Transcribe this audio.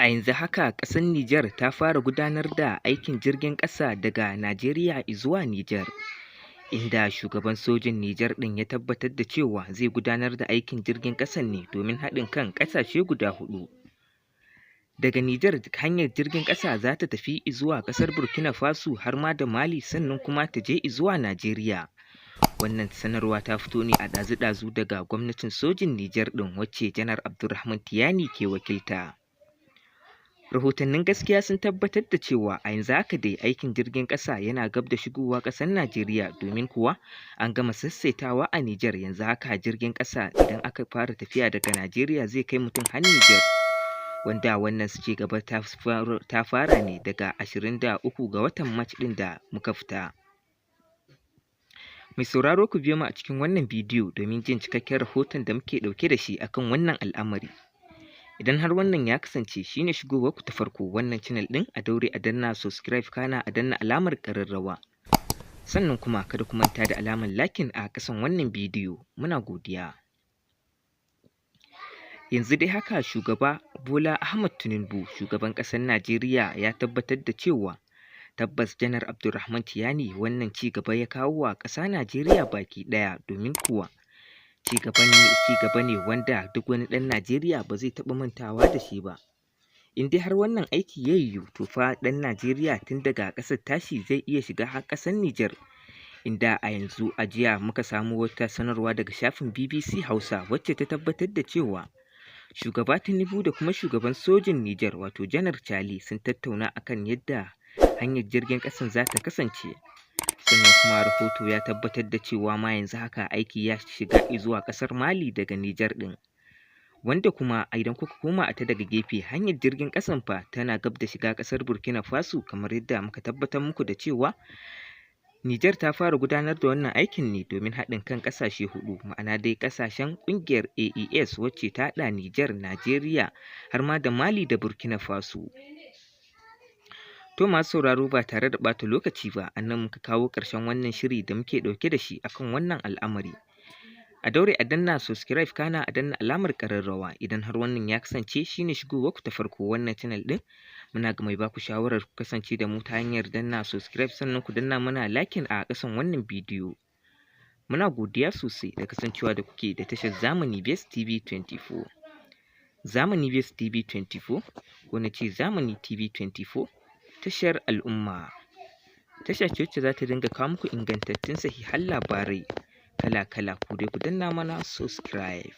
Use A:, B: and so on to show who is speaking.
A: A yanzu haka ƙasar Nijar ta fara gudanar da aikin jirgin ƙasa daga Najeriya zuwa Nijar, inda shugaban sojin Nijar ɗin ya tabbatar da cewa zai gudanar da aikin jirgin ƙasan ne domin haɗin kan ƙasashe guda huɗu. Daga Nijar hanyar jirgin ƙasa za ta tafi zuwa ƙasar Burkina Faso har ma da Mali, sannan kuma ta je zuwa Najeriya. Wannan sanarwa ta fito ne a ɗazu-ɗazu daga gwamnatin sojin Nijar ɗin, wacce Janar Abdurrahman Tiyani ke wakilta. Rahotannin gaskiya sun tabbatar da cewa a yanzu haka dai aikin jirgin ƙasa yana gab da shigowa ƙasar Najeriya, domin kuwa an gama sassaitawa a Nijar. Yanzu haka jirgin ƙasa idan aka fara tafiya daga Najeriya zai kai mutum har Nijar, wanda wannan ci gaba ta fara ne daga 23 ga watan Mac ɗin da muka fita. Mai sauraro, ku biyo mu a cikin wannan bidiyo domin jin cikakken rahoton da muke ɗauke da shi akan wannan al'amari. Idan har wannan ya kasance shine shigowarku ta farko wannan channel ɗin, a daure a danna subscribe, kana a danna alamar ƙararrawa. Sannan kuma kada ku manta da alamar liking a ƙasan wannan bidiyo. Muna godiya. Yanzu dai haka shugaba Bola Ahmed Tinubu, shugaban ƙasar Najeriya, ya tabbatar da cewa tabbas Janar Abdurrahman Tiyani wannan ci gaba ya kawo wa ƙasa Najeriya baki ɗaya, domin kuwa ci gaba ne wanda duk wani ɗan Najeriya ba zai taɓa mantawa da shi ba. In dai har wannan aiki ya yiwu, to fa ɗan Najeriya tun daga ƙasar tashi zai iya shiga har ƙasar Nijar, inda a yanzu a jiya muka samu wata sanarwa daga shafin BBC Hausa wacce ta tabbatar da cewa shugaba Tinubu da kuma shugaban sojin Nijar wato Janar Chani sun tattauna akan yadda hanyar jirgin ƙasan za ta kasance. Sannan kuma rahoto ya tabbatar da cewa ma yanzu haka aiki ya shiga zuwa ƙasar Mali daga Nijar ɗin, wanda kuma idan kuka koma a ta daga gefe hanyar jirgin ƙasan fa tana gab da shiga ƙasar Burkina Faso, kamar yadda muka tabbatar muku da cewa Nijar ta fara gudanar da wannan aikin ne domin haɗin kan ƙasashe huɗu, ma'ana dai ƙasashen ƙungiyar AES wacce ta haɗa Nijar, Najeriya har ma da Mali da Burkina Faso. To masu sauraro, ba tare da ɓata lokaci ba, a nan muka kawo ƙarshen wannan shiri da muke ɗauke da shi akan wannan al'amari. A daure a danna subscribe, kana a danna alamar ƙararrawa. Idan har wannan ya kasance shine shigowarku ta farko wannan channel ɗin, muna ga mai baku shawarar ku kasance da mu ta hanyar danna subscribe, sannan ku danna mana liking a ƙasan wannan bidiyo. Muna godiya sosai da kasancewa da kuke da tashar Zamani Base TV 24. Zamani Base TV 24, ko na ce Zamani TV 24, tashar al'umma. Tasha ce wacce za ta dinga kawo muku ingantattun sahihan labarai kala-kala. Ku dai ku danna mana subscribe.